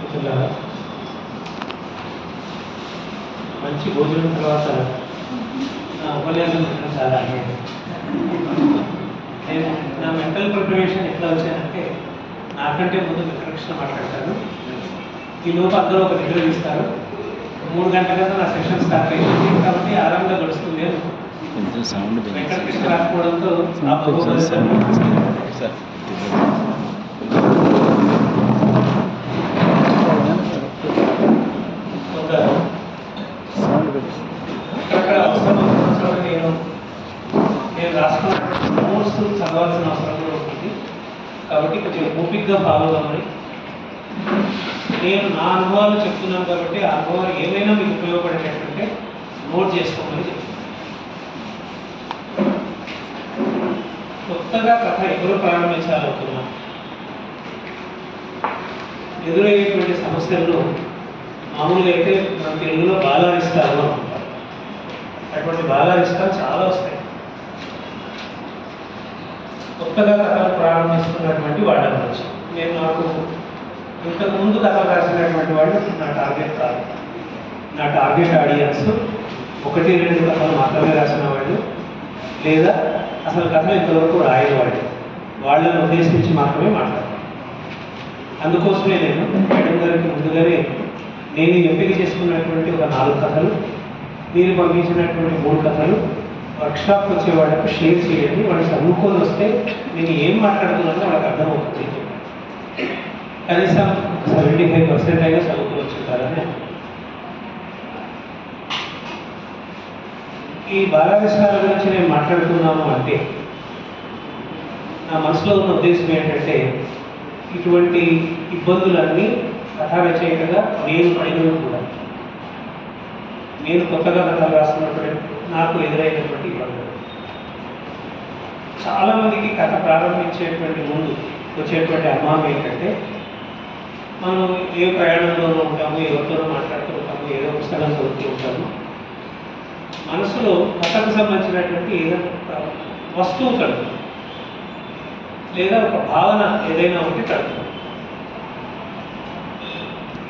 మిత్రులారా, మంచి భోజనం తర్వాత నా ఉపన్యాసం చేయడం చాలా అయ్యేది. నేను నా మెంటల్ ప్రిపరేషన్ ఎట్లా వచ్చానంటే, నాకంటే ముందు మిత్రకృష్ణ మాట్లాడతాను, ఈ లోపు అందరూ ఒక నిద్ర తీస్తారు. 3 గంటల కదా నా సెషన్ స్టార్ట్ అయ్యింది కాబట్టి ఆరాంగా గడుస్తుంది. వెంకటకృష్ణ రాకపోవడంతో అక్కడ అవసరం నేను రాసుకున్న నోట్స్ చదవాల్సిన అవసరం కూడా ఉంటుంది. కాబట్టి కొంచెం ఓపిక్గా ఫాలో అవ్వమని, నేను నా అనుభవాలు చెప్తున్నాను కాబట్టి ఆ అనుభవాలు ఏమైనా మీకు ఉపయోగపడేటట్టుంటే నోట్ చేసుకోమని చెప్తున్నాను. కొత్తగా కథ ఎవరు ప్రారంభించాలనుకున్నా ఎదురయ్యేటువంటి సమస్యలను మామూలుగా అయితే మన తెలుగులో బాలారిష్టాలు అంటారు. అటువంటి బాలారిష్టాలు చాలా వస్తాయి. కొత్తగా కథలు ప్రారంభిస్తున్నటువంటి వాళ్ళ గురించి నాకు ఇంతకు ముందు కథలు రాసినటువంటి వాళ్ళు నా టార్గెట్ కాదు. నా టార్గెట్ ఆడియన్స్ 1-2 కథలు మాత్రమే రాసిన వాళ్ళు, లేదా అసలు కథలు ఇంతవరకు రాయని వాళ్ళు, వాళ్ళని ఉద్దేశించి మాత్రమే మాట్లాడతాను. అందుకోసమే నేను మేడం గారికి ముందుగానే నేను ఎంపిక చేసుకున్నటువంటి ఒక 4 కథలు, మీరు పంపించినటువంటి 3 కథలు వర్క్షాప్కి వచ్చే వాళ్ళకు షేర్ చేయండి. వాళ్ళు చదువుకొని వస్తే నేను ఏం మాట్లాడుతున్నానో వాళ్ళకి అర్థమవుతుంది. కనీసం 75% అయినా చదువుకొని వచ్చుంటారని. ఈ బాలవిషయాల గురించి నేను మాట్లాడుతున్నాను అంటే నా మనసులో ఉన్న ఉద్దేశం ఏంటంటే, ఇటువంటి ఇబ్బందులన్నీ కథా రచయితగా నేను పడినవి కూడా, నేను కొత్తగా కథలు రాస్తున్నప్పుడు నాకు ఎదురైనటువంటి ఇబ్బందులు. చాలామందికి కథ ప్రారంభించేటువంటి ముందు వచ్చేటువంటి అనుమానం ఏంటంటే, మనం ఏ ప్రయాణంలోనూ ఉంటాము, ఎవరితోనో మాట్లాడుతూ ఉంటాము, ఏదో పుస్తకం చదువుతూ ఉంటాము, మనసులో కథకు సంబంధించినటువంటి ఏదైనా వస్తువు కలుగుతుంది, లేదా ఒక భావన ఏదైనా ఒకటి కలుగుతుంది.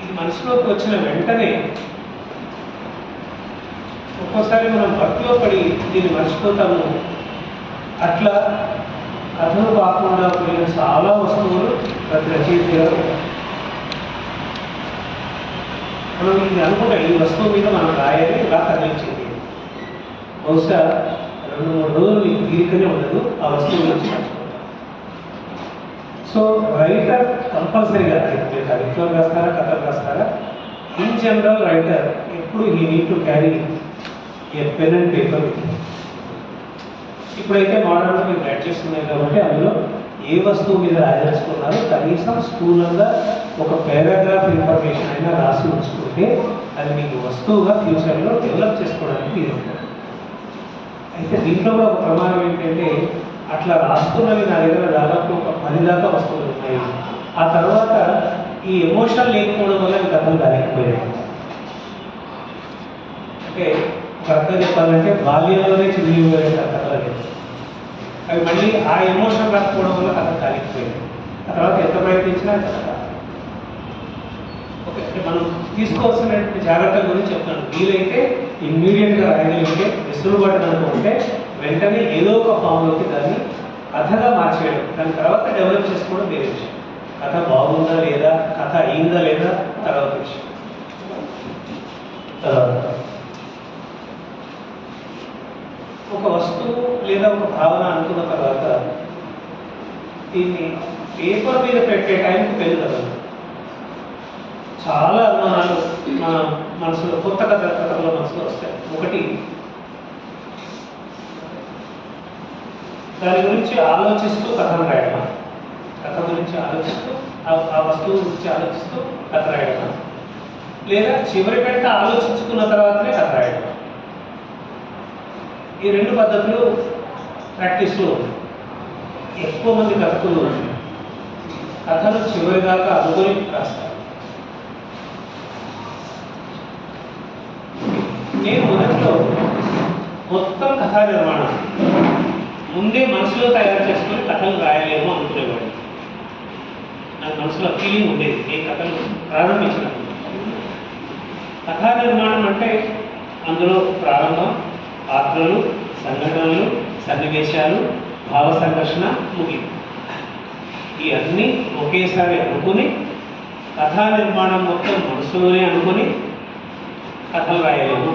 ఇది మనసులోకి వచ్చిన వెంటనే ఒక్కోసారి మనం భక్తిలో పడి దీన్ని మర్చిపోతాము. అట్లా కథలు కాకుండా పోయిన చాలా వస్తువులు ప్రతి రచయితగా మనం ఇది అనుకుంటాం, ఈ వస్తువు మీద మనం రాయాలి, ఇలా కదిలించింది. బహుశా 2-3 రోజులు మీకు తీరికనే ఉండదు ఆ వస్తువు గురించి మర్చిపోతాం. సో రైటర్ కంపల్సరీగా, మీరు కవిత్వం రాస్తారా, కథలు రాస్తారా, ఇన్ జనరల్ రైటర్ ఎప్పుడు ఈ need to carry a pen and paper. ఇప్పుడైతే మోడర్న్గా మీరు గ్యాడ్జెట్స్ ఉన్నాయి కాబట్టి అందులో ఏ వస్తువు మీద రాయదలుచుకున్నారో కనీసం స్థూలంగా ఒక పారాగ్రాఫ్ ఇన్ఫర్మేషన్ అయినా రాసి ఉంచుకుంటే అది మీకు వస్తువుగా ఫ్యూచర్లో డెవలప్ చేసుకోవడానికి ఇది ఉంటుంది. అయితే దీంట్లో కూడా ఒక ప్రమాదం ఏంటంటే, అట్లా రాస్తున్నవి నా దగ్గర దాదాపు ఒక 10 దాకా వస్తువులు ఉన్నాయి. ఆ తర్వాత ఈ ఎమోషన్ లేకపోవడం వల్ల ఈ కథలు రాలేకపోయాయి. అంటే ఒక రకంగా చెప్పాలంటే బాల్యంలోనే చిరిగిపోయే కథలు లేదు. అవి మళ్ళీ ఆ ఎమోషన్ రాకపోవడం వల్ల కథ కాలేకపోయాయి. ఆ తర్వాత ఎంత ప్రయత్నించినా కథ కాదు. ఓకే, అంటే మనం తీసుకోవాల్సినటువంటి జాగ్రత్తల గురించి చెప్తాను. వీలైతే ఇమ్మీడియట్గా రాయగలిగితే, వెసులుబాటు అనుకుంటే వెంటనే ఏదో ఒక ఫామ్లోకి దాన్ని కథగా మార్చేయడం, దాని తర్వాత డెవలప్ చేసుకోవడం వేరే విషయం. కథ బాగుందా లేదా, కథ అయిందా లేదా తర్వాత విషయం. ఒక వస్తువు లేదా ఒక భావన అనుకున్న తర్వాత దీన్ని పేపర్ మీద పెట్టే టైంకి పెరుగుతుంది. చాలా అనుమానాలు మన మనసులో, కొత్త కథలో మనసులో వస్తాయి. ఒకటి, దాని గురించి ఆలోచిస్తూ కథను రాయడమా, కథ గురించి ఆలోచిస్తూ ఆ వస్తువు గురించి ఆలోచిస్తూ కథ రాయడమా, లేదా చివరి గంట ఆలోచించుకున్న తర్వాతనే కథ రాయడమా. ఈ 2 పద్ధతులు ప్రాక్టీస్లో ఉన్నాయి. ఎక్కువ మంది కథకులు కథను చివరి దాకా అనుకుని రాస్తారు. నేను మొదట్లో మొత్తం కథా నిర్మాణం ముందే మనసులో తయారు చేసుకుని కథలు రాయలేమో అనుకునేవాడిని. నాకు మనసులో ఫీలింగ్ ఉండేది నేను కథలు ప్రారంభించినప్పుడు. కథా నిర్మాణం అంటే అందులో ప్రారంభం, పాత్రలు, సంఘటనలు, సన్నివేశాలు, భావ సంఘర్షణ, ముగింపు. ఈ అన్నీ ఒకేసారి అనుకుని కథా నిర్మాణం మొత్తం మనసులోనే అనుకుని కథలు రాయలేము.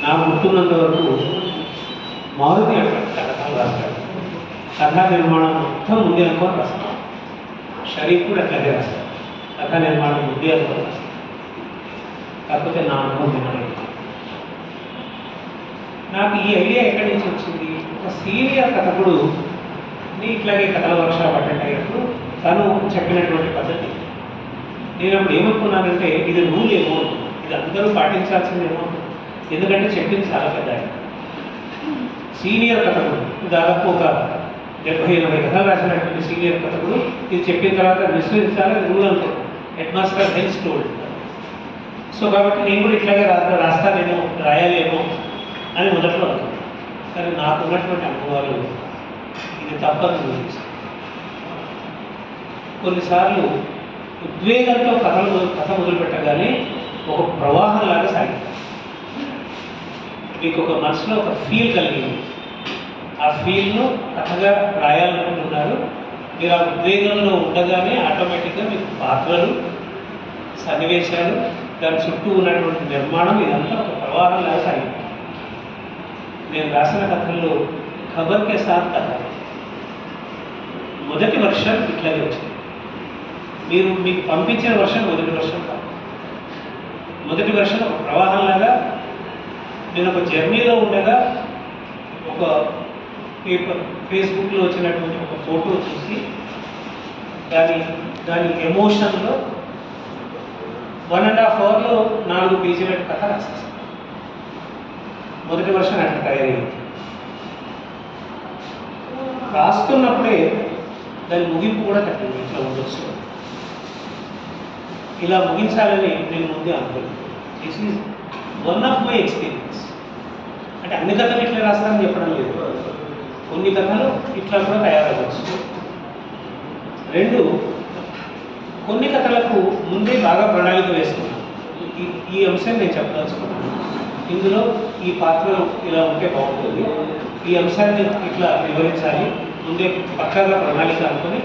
నాకు గుర్తున్నంత వరకు మారుతి అంటారు కథలు రాస్తాడు. కథా నిర్మాణం మొత్తం ముందే అనుకొని రాస్తాడు. షరీఫ్ కూడా అట్లాగే రాస్తాడు. కథా నిర్మాణం ముందే అనుకొని రాస్తాడు. కాకపోతే నా అనుభవం వినలేదు. నాకు ఈ ఐడియా ఎక్కడి నుంచి వచ్చింది? ఒక సీనియర్ కథకుడు ఇట్లాగే కథల వర్క్షాప్ అటెండ్ అయ్యేటప్పుడు తను చెప్పినటువంటి పద్ధతి. నేను అప్పుడు ఏమనుకున్నానంటే ఇది రూల్ ఏమో, ఇది అందరూ పాటించాల్సిందేమో. ఎందుకంటే చెప్పింది చాలా పెద్ద ఆయన, సీనియర్ కథకుడు, దాదాపు ఒక 70-80 కథలు రాసినటువంటి సీనియర్ కథకుడు ఇది చెప్పిన తర్వాత విశ్వసించాలని రూల్ అనుకోండి. హెడ్ మాస్టర్ హెల్స్ టోల్డ్. సో కాబట్టి నేను కూడా ఇట్లాగే రాస్తానేమో, రాయాలేమో అని మొదట్లో అనుకున్నాను. కానీ నాకు ఉన్నటువంటి అనుభవాలు ఇది తప్పని గురించి. కొన్నిసార్లు ఉద్వేగంతో కథ మొదలుపెట్టగానే ఒక ప్రవాహంలాగా సాగింది. మీకు ఒక మనసులో ఒక ఫీల్ కలిగింది. ఆ ఫీల్ను కథగా రాయాలనుకుంటున్నారు. మీరు ఆ ఉద్వేగంలో ఉండగానే ఆటోమేటిక్గా మీకు పాత్రలు, సన్నివేశాలు, దాని చుట్టూ ఉన్నటువంటి నిర్మాణం ఇదంతా ఒక ప్రవాహంలాగా సాగింది. నేను రాసిన కథల్లో ఖబర్ కే సాత్ కథ మొదటి వర్షన్ ఇట్లాగే వచ్చింది. మీకు పంపించిన వర్షన్ మొదటి వర్షన్ కాదు. మొదటి వర్షన్ ఒక ప్రవాహంలాగా నేను ఒక జర్నీలో ఉండగా ఒక ఫేస్బుక్లో వచ్చినటువంటి ఒక ఫోటో చూసి దాని ఎమోషన్లో 1.5 అవర్లో 4 పేజీల కథ రాసేసాను. మొదటి వర్షన్ అట్లా తయారైంది. రాస్తున్నప్పుడే దాని ముగింపు కూడా కట్టింది. ఇట్లా ఉండొచ్చు, ఇలా ముగించాలని నేను ముందే అనుకోలేదు. This is one of my experience. అంటే అన్ని కథలు ఇట్లా రాస్తానని చెప్పడం లేదు, కొన్ని కథలు ఇట్లా కూడా తయారవ్వచ్చు. 2, కొన్ని కథలకు ముందే బాగా ప్రణాళిక వేసుకున్నాను. ఈ అంశం నేను చెప్పదలుచుకున్నాను. ఇందులో ఈ పాత్ర ఇలా ఉంటే బాగుంటుంది, ఈ అంశాన్ని ఇట్లా వివరించాలి, ముందే పక్కాగా ప్రణాళిక అనుకుని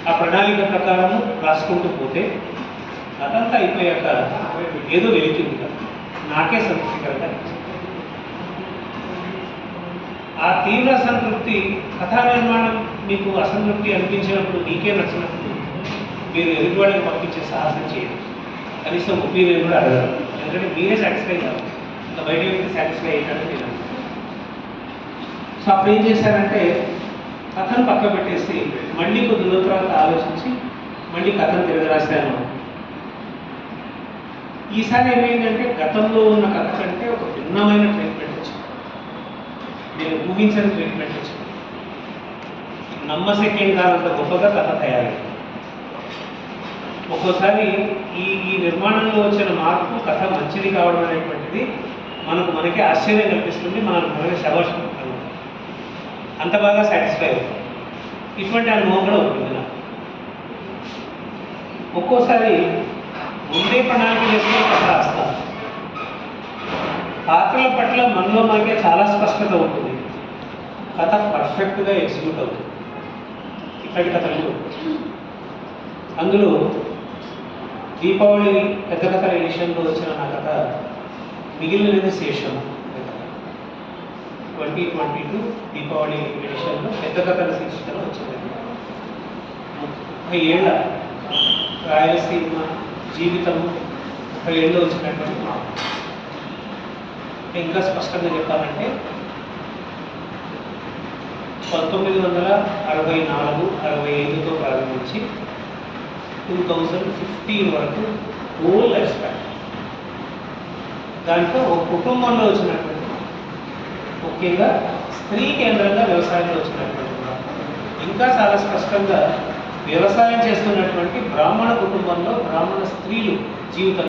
ఆ ప్రణాళిక ప్రకారము రాసుకుంటూ పోతే అదంతా అయిపోయాక ఏదో వెళుతుంది కదా, నాకే సంతృప్తికరంగా. ఆ తీవ్ర సంతృప్తి, కథా నిర్మాణం మీకు అసంతృప్తి అనిపించినప్పుడు, మీకే నచ్చినప్పుడు మీరు ఎదుటివాళ్ళకి పంపించే సాహసం చేయండి. కనీసం ఒపీనియన్ కూడా అడగరు. ఎందుకంటే మీరే సాటిస్ఫై కాదు, ఇంకా బయట వ్యక్తి సాటిస్ఫై అయ్యేటట్టు నేను. సో అప్పుడు ఏం చేశానంటే కథను పక్క పెట్టేసి మళ్ళీ కొద్ది రోజుల తర్వాత ఆలోచించి మళ్ళీ కథను తిరిగి రాశాను. ఈసారి ఏమైందంటే గతంలో ఉన్న కథ కంటే ఒక భిన్నమైన ట్రీట్మెంట్ వచ్చింది. నేను ఊహించని ట్రీట్మెంట్ వచ్చింది. నమ్మశక్యం కానంత గొప్పగా కథ తయారైంది. ఒక్కోసారి ఈ నిర్మాణంలో వచ్చిన మార్పు కథ మంచిది కావడం అనేటువంటిది మనకే ఆశ్చర్యం కల్పిస్తుంది. మనకి శభాష్ అంత బాగా సాటిస్ఫై అవుతుంది. ఇటువంటి అనుభవం కూడా ఉంటుంది నాకు. ఒక్కోసారి ముందే ప్రణాళిక చేసుకుని కథ రాస్తాను. పాత్రల పట్ల మనకే చాలా స్పష్టత ఉంటుంది. కథ పర్ఫెక్ట్గా ఎగ్జిక్యూట్ అవుతుంది. ఇట్లాంటి కథలు అందులో దీపావళి పెద్ద కథల ఎడిషన్లో వచ్చిన నా కథ మిగిలినది శేషం. 2022 దీపావళి ఎడిషన్లో పెద్ద కథల శీర్షికలో వచ్చింది. 30 ఏళ్ల రాయలసీమ జీవితం 30 ఏళ్ళు వచ్చినటువంటి మార్పు. ఇంకా స్పష్టంగా చెప్పాలంటే 1964-65తో ప్రారంభించి 2015 వరకు హోల్ లైఫ్ స్పాన్. దాంట్లో ఒక కుటుంబంలో వచ్చినటువంటి, ముఖ్యంగా స్త్రీ కేంద్రంగా వ్యవసాయంలో వచ్చినటువంటి, ఇంకా చాలా స్పష్టంగా వ్యవసాయం చేస్తున్నటువంటి బ్రాహ్మణ కుటుంబంలో బ్రాహ్మణ స్త్రీలు జీవితం